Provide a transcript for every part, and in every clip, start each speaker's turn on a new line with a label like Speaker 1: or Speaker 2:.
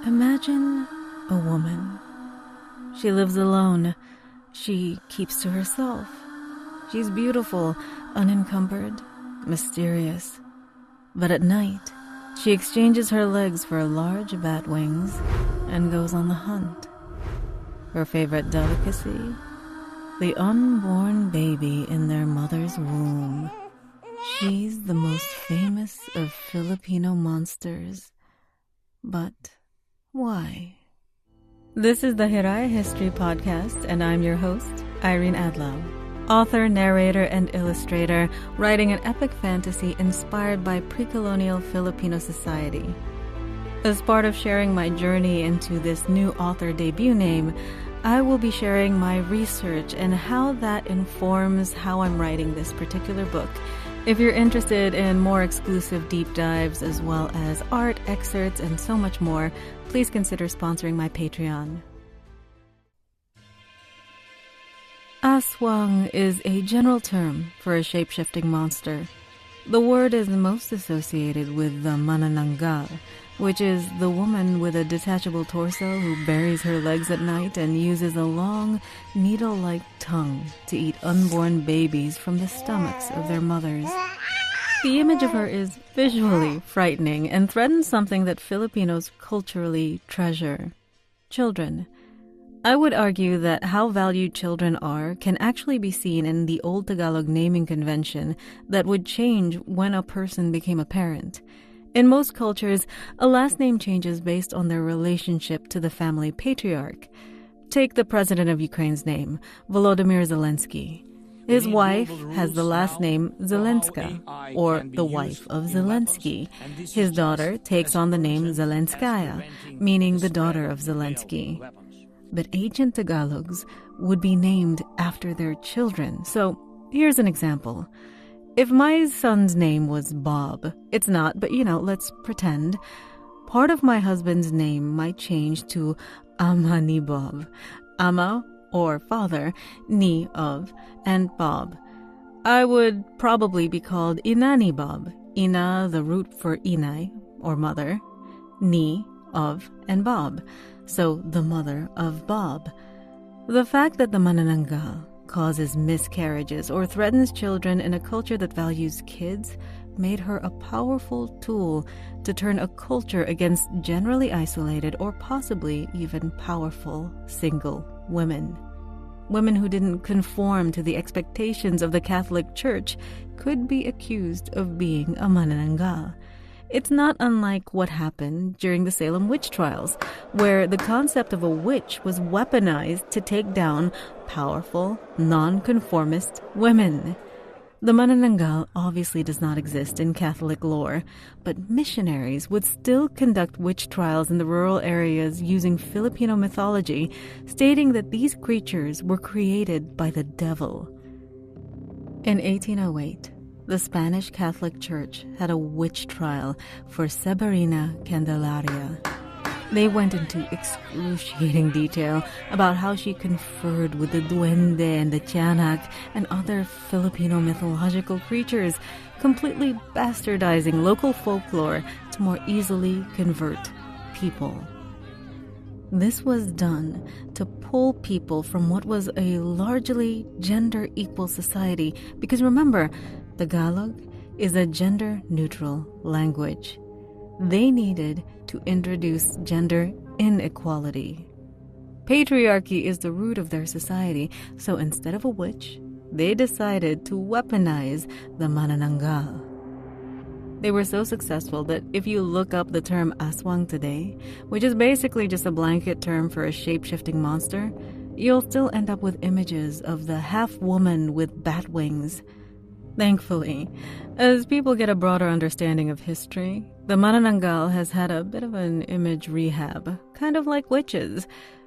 Speaker 1: Imagine a woman. She lives alone. She keeps to herself. She's beautiful, unencumbered, mysterious. But at night, she exchanges her legs for large bat wings and goes on the hunt. Her favorite delicacy? The unborn baby in their mother's womb. She's the most famous of Filipino monsters. But why? This is the Hiraya History Podcast, and I'm your host, Irene Adlaw. Author, narrator, and illustrator, writing an epic fantasy inspired by pre-colonial Filipino society. As part of sharing my journey into this new author debut name, I will be sharing my research and how that informs how I'm writing this particular book. If you're interested in more exclusive deep dives as well as art, excerpts, and so much more, please consider sponsoring my Patreon. Aswang is a general term for a shape-shifting monster. The word is most associated with the manananggal, which is the woman with a detachable torso who buries her legs at night and uses a long, needle-like tongue to eat unborn babies from the stomachs of their mothers. The image of her is visually frightening and threatens something that Filipinos culturally treasure: children. I would argue that how valued children are can actually be seen in the old Tagalog naming convention that would change when a person became a parent. In most cultures, a last name changes based on their relationship to the family patriarch. Take the president of Ukraine's name, Volodymyr Zelensky. His wife has the last name Zelenska, or the wife of Zelensky. His daughter takes on the name Zelenskaya, meaning the daughter of Zelensky. But ancient Tagalogs would be named after their children. So here's an example. If my son's name was Bob, it's not, but let's pretend. Part of my husband's name might change to Ama ni Bob. Ama, or father, ni of, and Bob. I would probably be called Ina ni Bob. Ina, the root for inay, or mother. Ni, of, and Bob. So the mother of Bob. The fact that the manananggal causes miscarriages or threatens children in a culture that values kids made her a powerful tool to turn a culture against generally isolated or possibly even powerful single women. Women who didn't conform to the expectations of the Catholic Church could be accused of being a manananggal. It's not unlike what happened during the Salem witch trials, where the concept of a witch was weaponized to take down powerful, non-conformist women. The manananggal obviously does not exist in Catholic lore, but missionaries would still conduct witch trials in the rural areas using Filipino mythology, stating that these creatures were created by the devil. In 1808, the Spanish Catholic Church had a witch trial for Severina Candelaria. They went into excruciating detail about how she conferred with the duende and the tiyanak and other Filipino mythological creatures, completely bastardizing local folklore to more easily convert people. This was done to pull people from what was a largely gender-equal society, because remember, Tagalog is a gender-neutral language. They needed to introduce gender inequality. Patriarchy is the root of their society, so instead of a witch, they decided to weaponize the manananggal. They were so successful that if you look up the term aswang today, which is basically just a blanket term for a shape-shifting monster, you'll still end up with images of the half-woman with bat wings. Thankfully, as people get a broader understanding of history, the manananggal has had a bit of an image rehab, kind of like witches.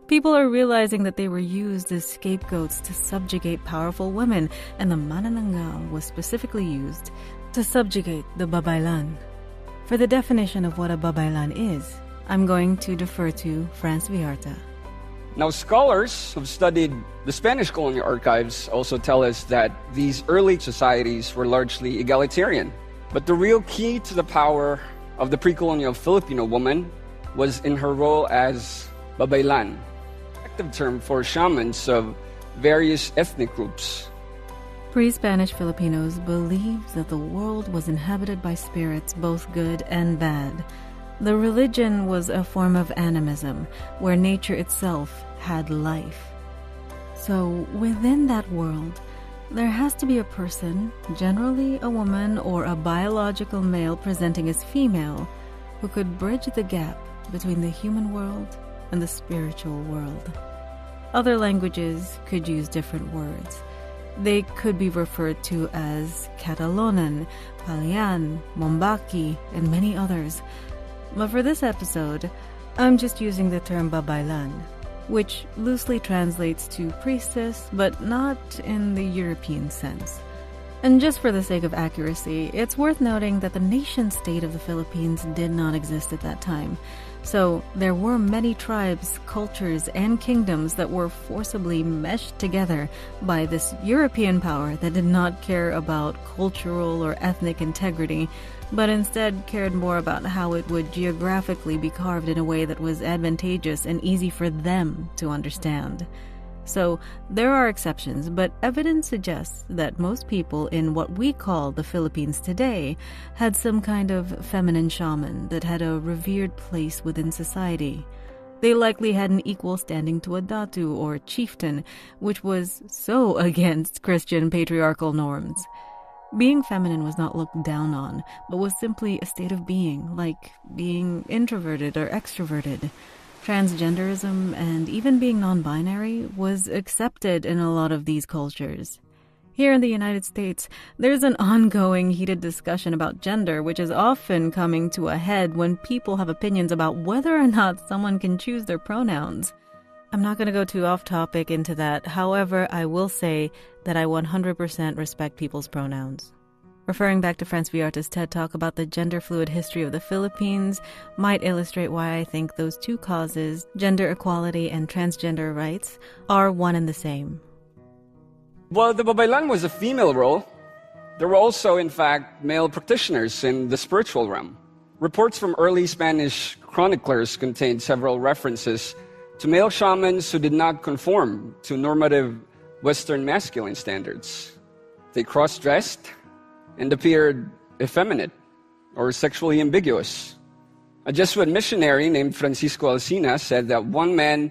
Speaker 1: People are realizing that they were used as scapegoats to subjugate powerful women, and the manananggal was specifically used to subjugate the babaylan. For the definition of what a babaylan is, I'm going to defer to Franz Viarta.
Speaker 2: Now, scholars who've studied the Spanish colonial archives also tell us that these early societies were largely egalitarian. But the real key to the power of the pre-colonial Filipino woman was in her role as babaylan, active term for shamans of various ethnic groups.
Speaker 1: Pre-Spanish Filipinos believed that the world was inhabited by spirits, both good and bad. The religion was a form of animism, where nature itself had life. So, within that world, there has to be a person, generally a woman or a biological male presenting as female, who could bridge the gap between the human world and the spiritual world. Other languages could use different words. They could be referred to as Catalonan, Palian, Mombaki, and many others. But for this episode, I'm just using the term babaylan, which loosely translates to priestess, but not in the European sense. And just for the sake of accuracy, it's worth noting that the nation-state of the Philippines did not exist at that time. So there were many tribes, cultures, and kingdoms that were forcibly meshed together by this European power that did not care about cultural or ethnic integrity, but instead cared more about how it would geographically be carved in a way that was advantageous and easy for them to understand. So, there are exceptions, but evidence suggests that most people in what we call the Philippines today had some kind of feminine shaman that had a revered place within society. They likely had an equal standing to a datu or chieftain, which was so against Christian patriarchal norms. Being feminine was not looked down on, but was simply a state of being, like being introverted or extroverted. Transgenderism and even being non-binary was accepted in a lot of these cultures. Here in the United States, there's an ongoing heated discussion about gender, which is often coming to a head when people have opinions about whether or not someone can choose their pronouns. I'm not going to go too off-topic into that. However, I will say that I 100% respect people's pronouns. Referring back to France Villarta's TED Talk about the gender-fluid history of the Philippines might illustrate why I think those two causes, gender equality and transgender rights, are one and the same.
Speaker 2: While the babaylan was a female role, there were also, in fact, male practitioners in the spiritual realm. Reports from early Spanish chroniclers contained several references to male shamans who did not conform to normative Western masculine standards. They cross-dressed and appeared effeminate or sexually ambiguous. A Jesuit missionary named Francisco Alsina said that one man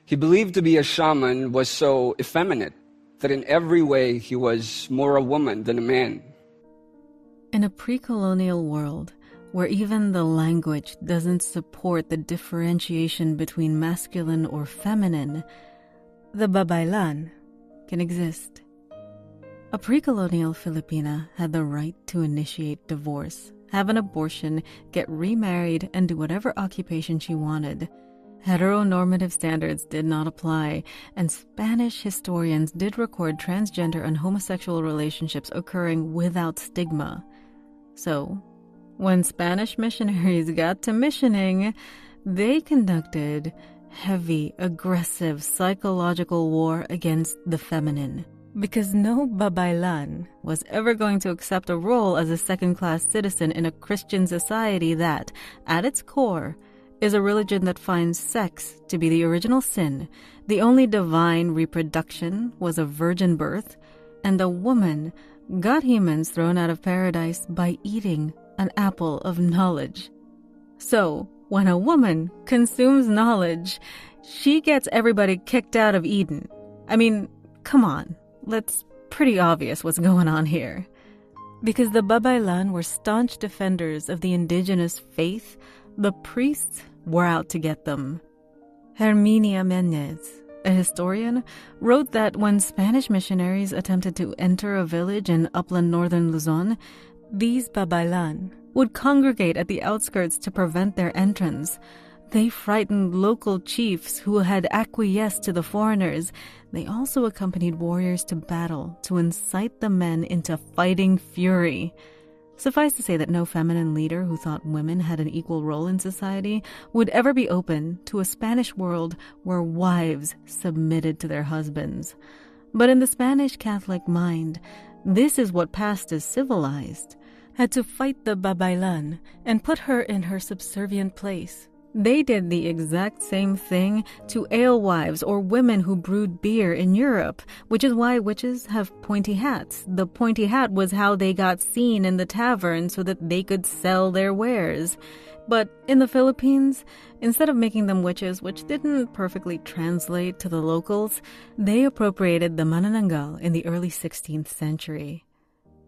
Speaker 2: he believed to be a shaman was so effeminate that in every way he was more a woman than a man.
Speaker 1: In a pre-colonial world, where even the language doesn't support the differentiation between masculine or feminine, the babaylan can exist. A pre-colonial Filipina had the right to initiate divorce, have an abortion, get remarried, and do whatever occupation she wanted. Heteronormative standards did not apply, and Spanish historians did record transgender and homosexual relationships occurring without stigma. So, when Spanish missionaries got to missioning, they conducted heavy, aggressive, psychological war against the feminine. Because no babaylan was ever going to accept a role as a second-class citizen in a Christian society that, at its core, is a religion that finds sex to be the original sin, the only divine reproduction was a virgin birth, and a woman got humans thrown out of paradise by eating an apple of knowledge. So, when a woman consumes knowledge, she gets everybody kicked out of Eden. I mean, come on. That's pretty obvious what's going on here. Because the babaylan were staunch defenders of the indigenous faith, the priests were out to get them. Herminia Menez, a historian, wrote that when Spanish missionaries attempted to enter a village in upland northern Luzon, these babaylan would congregate at the outskirts to prevent their entrance. They frightened local chiefs who had acquiesced to the foreigners. They also accompanied warriors to battle to incite the men into fighting fury. Suffice to say that no feminine leader who thought women had an equal role in society would ever be open to a Spanish world where wives submitted to their husbands. But in the Spanish Catholic mind, this is what passed as civilized. Had to fight the babaylan and put her in her subservient place. They did the exact same thing to alewives or women who brewed beer in Europe, which is why witches have pointy hats. The pointy hat was how they got seen in the tavern so that they could sell their wares. But in the Philippines, instead of making them witches, which didn't perfectly translate to the locals, they appropriated the manananggal in the early 16th century.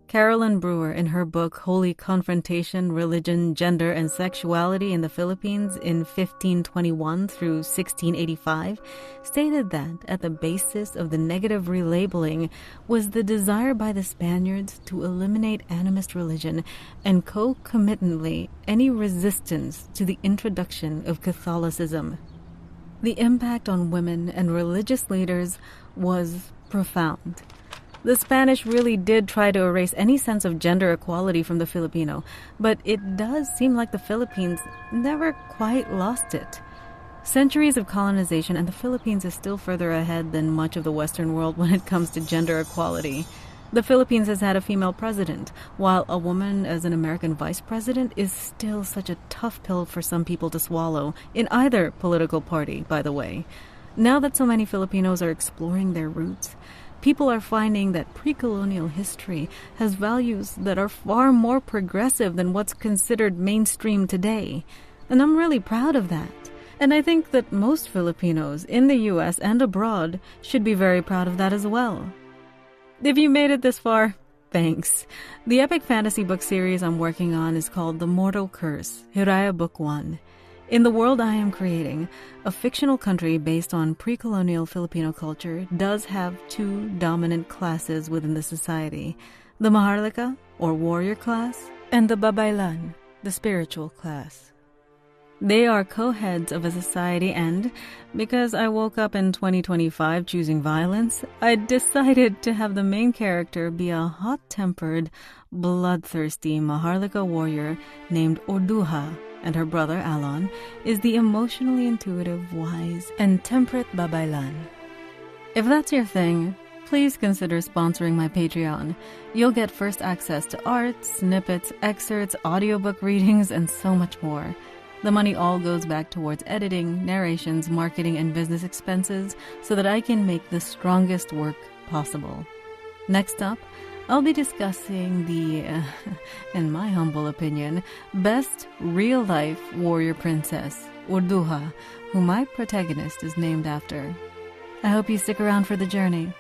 Speaker 1: Carolyn Brewer, in her book Holy Confrontation, Religion, Gender, and Sexuality in the Philippines in 1521 through 1685, stated that at the basis of the negative relabeling was the desire by the Spaniards to eliminate animist religion and concomitantly any resistance to the introduction of Catholicism. The impact on women and religious leaders was profound. The Spanish really did try to erase any sense of gender equality from the Filipino, but it does seem like the Philippines never quite lost it. Centuries of colonization, and the Philippines is still further ahead than much of the Western world when it comes to gender equality. The Philippines has had a female president, while a woman as an American vice president is still such a tough pill for some people to swallow, in either political party, by the way. Now that so many Filipinos are exploring their roots, people are finding that pre-colonial history has values that are far more progressive than what's considered mainstream today. And I'm really proud of that. And I think that most Filipinos in the U.S. and abroad should be very proud of that as well. If you made it this far, thanks. The epic fantasy book series I'm working on is called The Mortal Curse, Hiraya Book 1. In the world I am creating, a fictional country based on pre-colonial Filipino culture does have two dominant classes within the society: the Maharlika, or warrior class, and the Babaylan, the spiritual class. They are co-heads of a society, and because I woke up in 2025 choosing violence, I decided to have the main character be a hot-tempered, bloodthirsty Maharlika warrior named Orduha, and her brother, Alon, is the emotionally intuitive, wise, and temperate Babaylan. If that's your thing, please consider sponsoring my Patreon. You'll get first access to art, snippets, excerpts, audiobook readings, and so much more. The money all goes back towards editing, narrations, marketing, and business expenses so that I can make the strongest work possible. Next up, I'll be discussing the, in my humble opinion, best real-life warrior princess, Orduha, who my protagonist is named after. I hope you stick around for the journey.